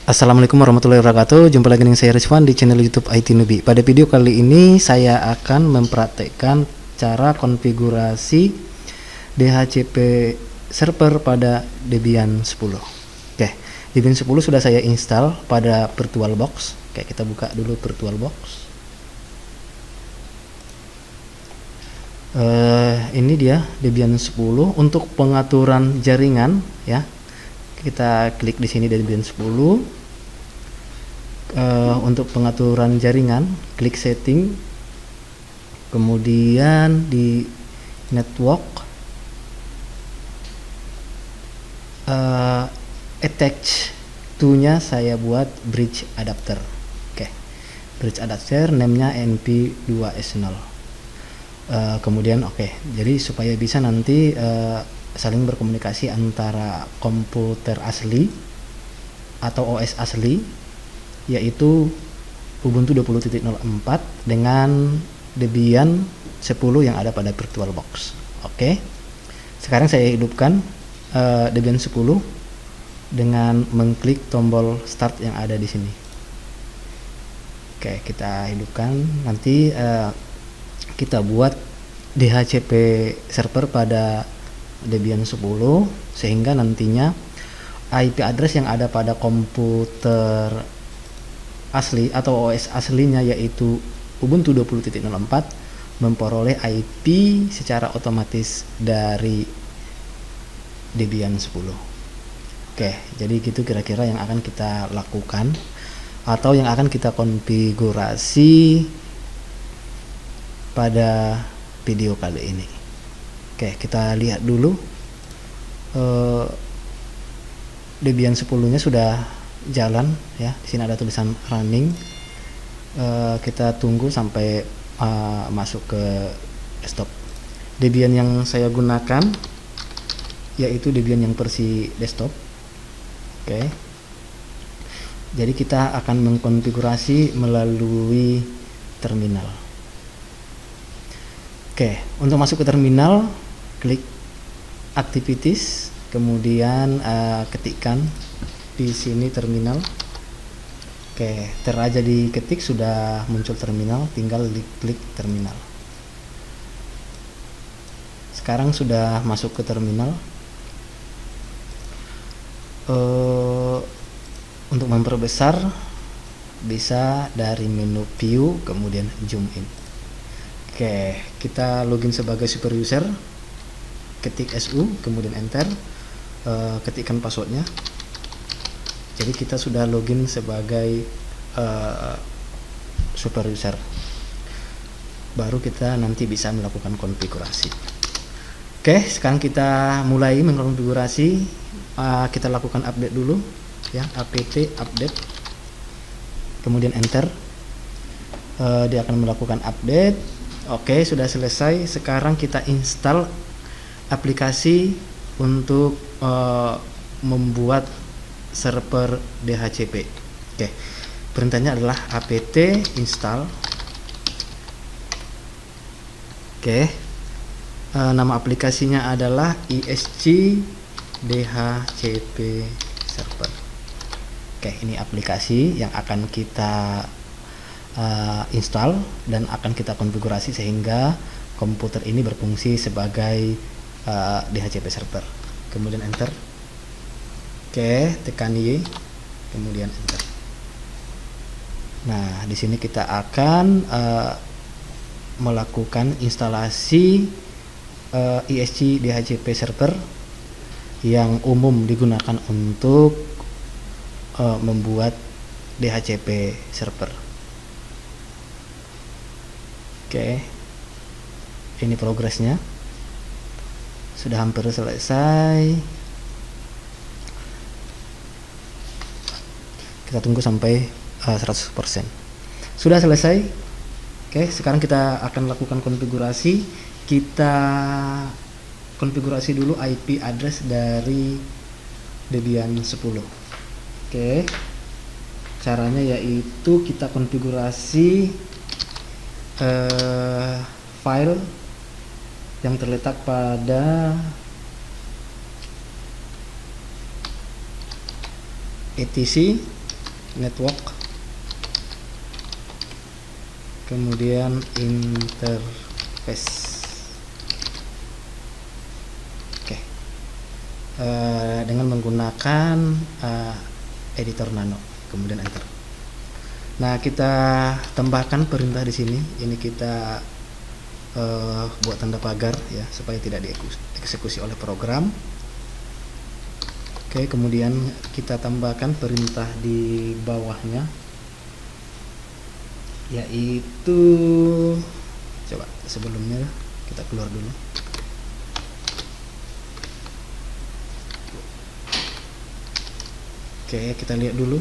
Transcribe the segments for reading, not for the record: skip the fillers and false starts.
Assalamualaikum warahmatullahi wabarakatuh. Jumpa lagi dengan saya Rizwan di channel YouTube IT Newbie. Pada video kali ini saya akan mempraktekkan cara konfigurasi DHCP server pada Debian 10. Oke, Debian 10 sudah saya install pada VirtualBox. Oke, kita buka dulu VirtualBox. Ini dia Debian 10 untuk pengaturan jaringan ya. Kita klik di sini Debian 10. Untuk pengaturan jaringan, klik setting, kemudian di network, attach to-nya saya buat bridge adapter. Oke, bridge adapter name-nya NP2S0. Kemudian jadi supaya bisa nanti saling berkomunikasi antara komputer asli atau OS asli, yaitu Ubuntu 20.04 dengan Debian 10 yang ada pada VirtualBox. Oke, sekarang saya hidupkan Debian 10 dengan mengklik tombol start yang ada di sini. Oke, kita hidupkan. Nanti kita buat DHCP server pada Debian 10 sehingga nantinya IP address yang ada pada komputer asli atau OS aslinya yaitu Ubuntu 20.04 memperoleh IP secara otomatis dari Debian 10. Oke, jadi gitu kira-kira yang akan kita lakukan atau yang akan kita konfigurasi pada video kali ini. Oke, kita lihat dulu. Debian 10-nya sudah jalan ya. Di sini ada tulisan running. Kita tunggu sampai masuk ke desktop. Debian yang saya gunakan yaitu Debian yang versi desktop. Oke. Jadi kita akan mengkonfigurasi melalui terminal. Oke, untuk masuk ke terminal, klik activities, kemudian ketikkan di sini terminal. Oke, teraja diketik sudah muncul terminal, tinggal klik terminal. Sekarang sudah masuk ke terminal. Untuk memperbesar bisa dari menu view kemudian zoom in. Oke, kita login sebagai super user, ketik SU kemudian enter, ketikkan passwordnya. Jadi kita sudah login sebagai super user. Baru kita nanti bisa melakukan konfigurasi. Oke, sekarang kita mulai mengkonfigurasi. Kita lakukan update dulu ya, apt update, kemudian enter. Dia akan melakukan update. Oke, sudah selesai. Sekarang kita install aplikasi untuk membuat server DHCP. Oke, perintahnya adalah apt install. Oke, nama aplikasinya adalah ISC DHCP server. Oke, ini aplikasi yang akan kita install dan akan kita konfigurasi sehingga komputer ini berfungsi sebagai DHCP server. Kemudian enter. Oke, tekan Y, kemudian enter. Nah, di sini kita akan melakukan instalasi ISC DHCP server yang umum digunakan untuk membuat DHCP server. Oke, ini progresnya sudah hampir selesai. Kita tunggu sampai 100%. Sudah selesai. Oke, sekarang kita akan lakukan konfigurasi. Kita konfigurasi dulu IP address dari Debian 10. Oke, caranya yaitu kita konfigurasi file yang terletak pada etc network, kemudian interface. Oke. Dengan menggunakan editor Nano, kemudian enter. Nah, kita tambahkan perintah di sini. Ini kita buat tanda pagar ya, supaya tidak dieksekusi oleh program. Oke, kemudian kita tambahkan perintah di bawahnya, yaitu, coba sebelumnya kita keluar dulu. Oke, kita lihat dulu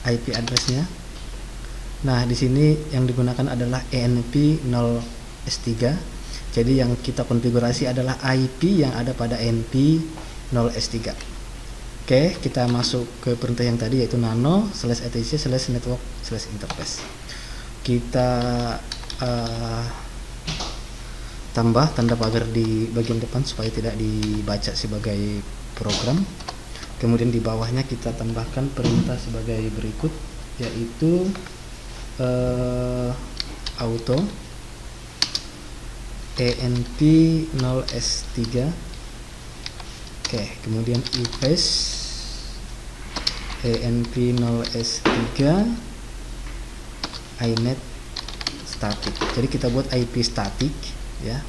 IP address-nya. Nah, di sini yang digunakan adalah ENP0S3. Jadi yang kita konfigurasi adalah IP yang ada pada ENP0S3. Oke, kita masuk ke perintah yang tadi, yaitu nano/etc/network/interface. Kita tambah tanda pagar di bagian depan supaya tidak dibaca sebagai program. Kemudian di bawahnya kita tambahkan perintah sebagai berikut, yaitu auto ENP0S3. Oke, kemudian efface ENP0S3 inet static. Jadi kita buat IP static ya.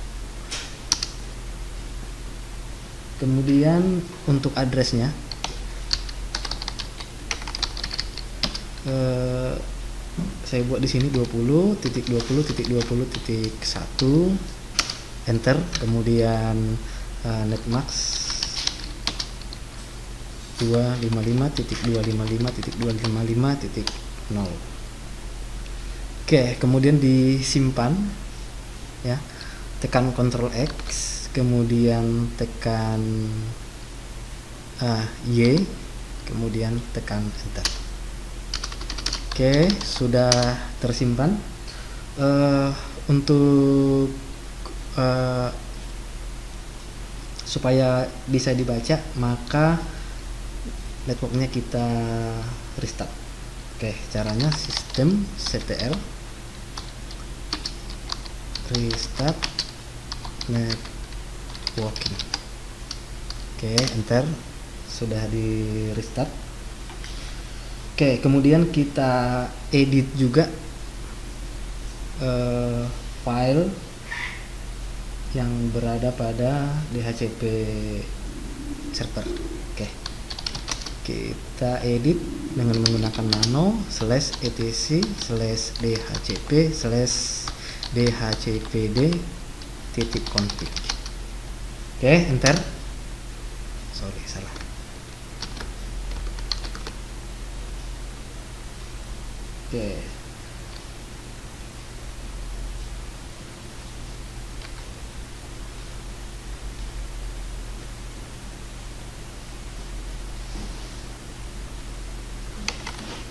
Kemudian untuk addressnya saya buat di sini 20.20.20.1 enter, kemudian netmax 255.255.255.0. Oke, kemudian disimpan ya, tekan Ctrl X, kemudian tekan Y, kemudian tekan enter. Oke, sudah tersimpan. Untuk supaya bisa dibaca, maka networknya kita restart. Oke, caranya sistem ctl restart networking. Oke, enter. Sudah di restart. Oke, kemudian kita edit juga file yang berada pada DHCP server. Oke, kita edit dengan menggunakan nano/etc/dhcp/dhcpd.config. Oke, enter. Sorry, salah. Oke.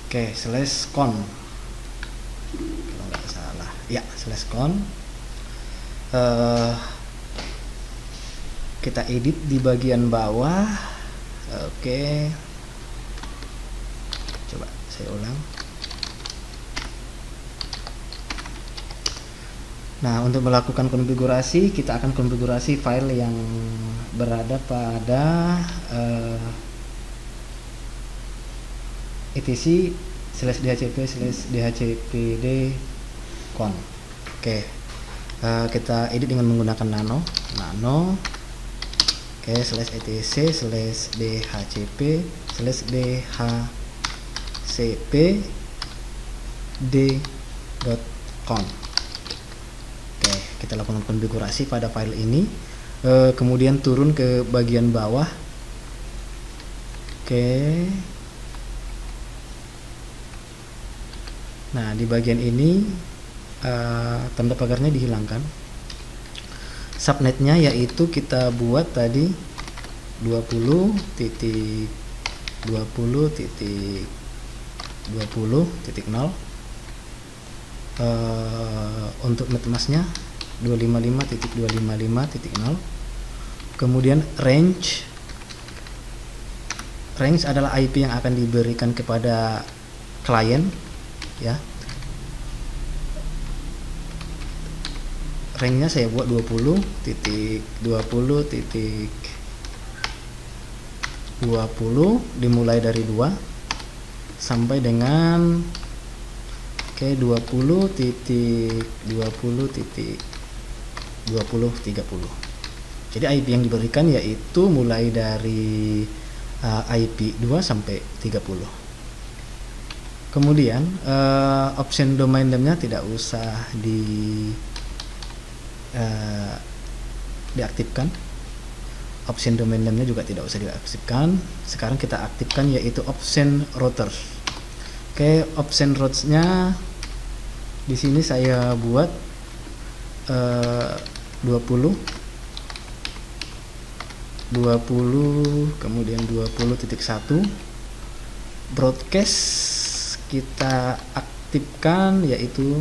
Oke, /con kalau nggak salah ya, /con. Kita edit di bagian bawah. Oke, coba saya ulang. Nah, untuk melakukan konfigurasi, kita akan konfigurasi file yang berada pada etc/dhcp/dhcpd.con. Oke, kita edit dengan menggunakan nano. Oke, /etc/dhcp/dhcpd.com. Oke, kita lakukan konfigurasi pada file ini. Kemudian turun ke bagian bawah. Oke. Nah, di bagian ini tanda pagarnya dihilangkan. Subnetnya yaitu kita buat tadi 20.20.20.0. Untuk netmasknya 255.255.0. Kemudian range range adalah IP yang akan diberikan kepada klien, ya. Range-nya saya buat 20.20.20 dimulai dari 2 sampai dengan 20.20.2030. Jadi IP yang diberikan yaitu mulai dari IP 2 sampai 30. Kemudian option domain name-nya tidak usah diaktifkan. Option domain name-nya juga tidak usah diaktifkan. Sekarang kita aktifkan yaitu option routers. Oke, option routes-nya di sini saya buat 20 kemudian 20.1. Broadcast kita aktifkan yaitu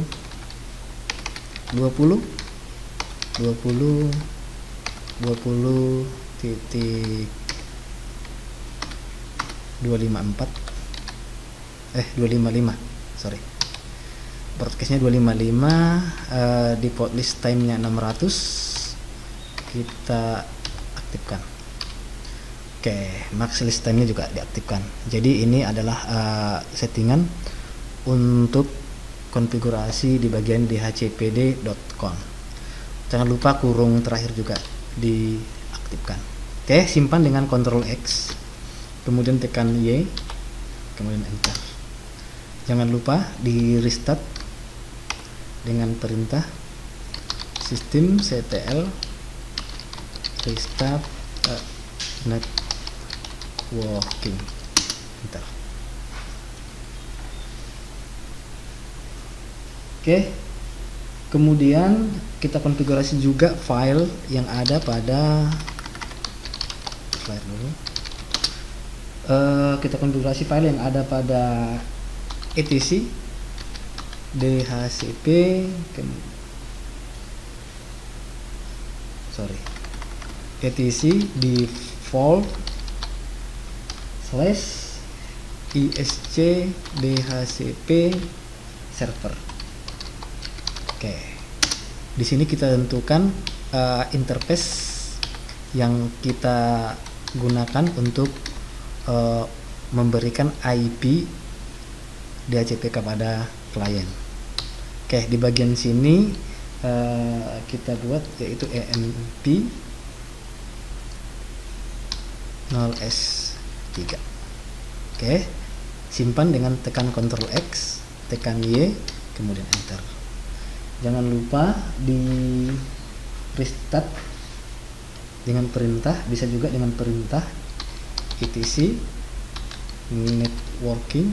255, sorry, broadcastnya 255. Di port list time-nya 600 kita aktifkan. Oke, max list time-nya juga diaktifkan. Jadi ini adalah settingan untuk konfigurasi di bagian dhcpd.conf. Jangan lupa kurung terakhir juga diaktifkan. Oke, simpan dengan Ctrl X, kemudian tekan Y, kemudian enter. Jangan lupa di restart dengan perintah systemctl restart networking, enter. Oke, kemudian kita konfigurasi juga file yang ada pada slide dulu. Kita konfigurasi file yang ada pada etc dhcp etc default / isc dhcp server. Oke, di sini kita tentukan interface yang kita gunakan untuk memberikan IP DHCP kepada klien. Oke, di bagian sini kita buat yaitu EMP 0S3. Oke, simpan dengan tekan Ctrl X, tekan Y, kemudian enter. Jangan lupa di restart dengan perintah, bisa juga dengan perintah etc networking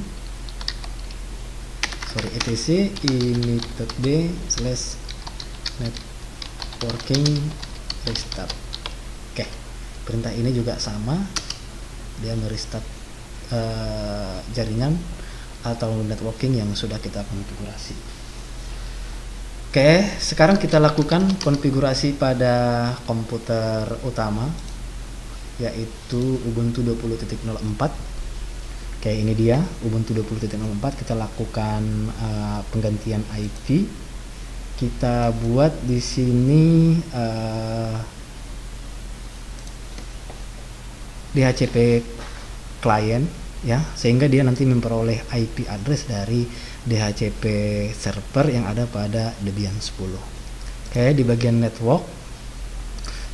etc init.d/networking restart. Oke, perintah ini juga sama, dia merestart jaringan atau networking yang sudah kita konfigurasi. Oke, sekarang kita lakukan konfigurasi pada komputer utama yaitu Ubuntu 20.04. Oke, ini dia Ubuntu 20.04. Kita lakukan penggantian IP. Kita buat di sini DHCP client, ya, sehingga dia nanti memperoleh IP address dari DHCP server yang ada pada Debian 10. Oke, di bagian network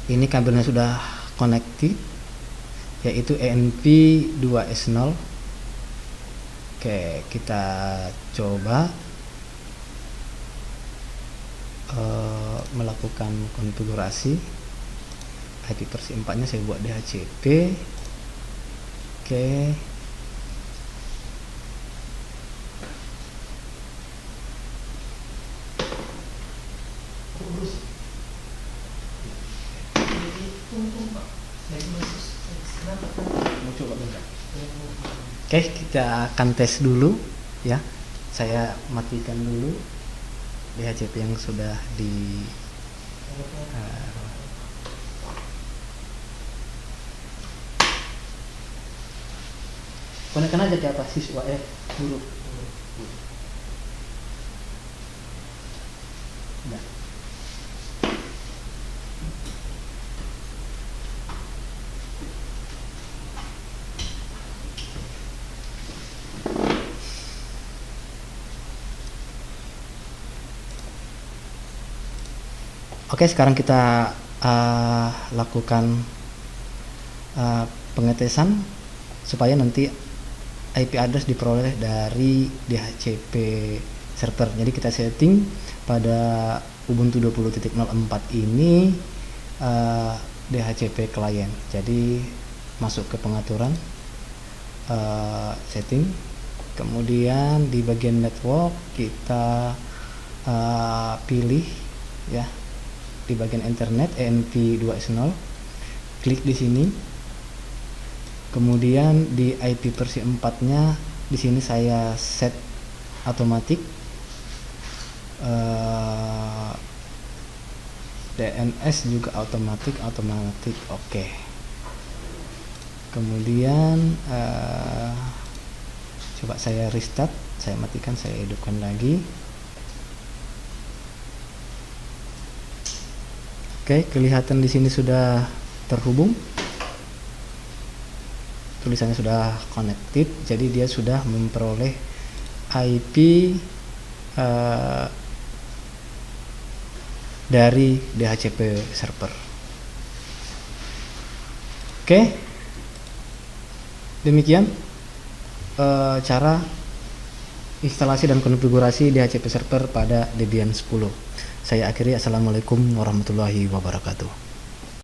ini kabelnya sudah connected yaitu ENP2S0. Oke, kita coba melakukan konfigurasi. IP versi 4 nya saya buat DHCP. Oke, Oke, kita akan tes dulu ya. Saya matikan dulu DHCP yang sudah di Konekkan aja ke atas siswa guru. Nah. Oke, sekarang kita lakukan pengetesan supaya nanti IP address diperoleh dari DHCP server. Jadi kita setting pada Ubuntu 20.04 ini DHCP client. Jadi masuk ke pengaturan, setting, kemudian di bagian network kita pilih ya, di bagian internet ENP2S0, klik di sini. Kemudian di IP versi 4-nya di sini saya set otomatis, DNS juga otomatis. Oke. Kemudian coba saya restart, saya matikan, saya hidupkan lagi. Oke, kelihatan di sini sudah terhubung. Tulisannya sudah connected, jadi dia sudah memperoleh IP dari DHCP server. Oke, demikian cara instalasi dan konfigurasi DHCP server pada Debian 10. Saya akhiri, assalamualaikum warahmatullahi wabarakatuh.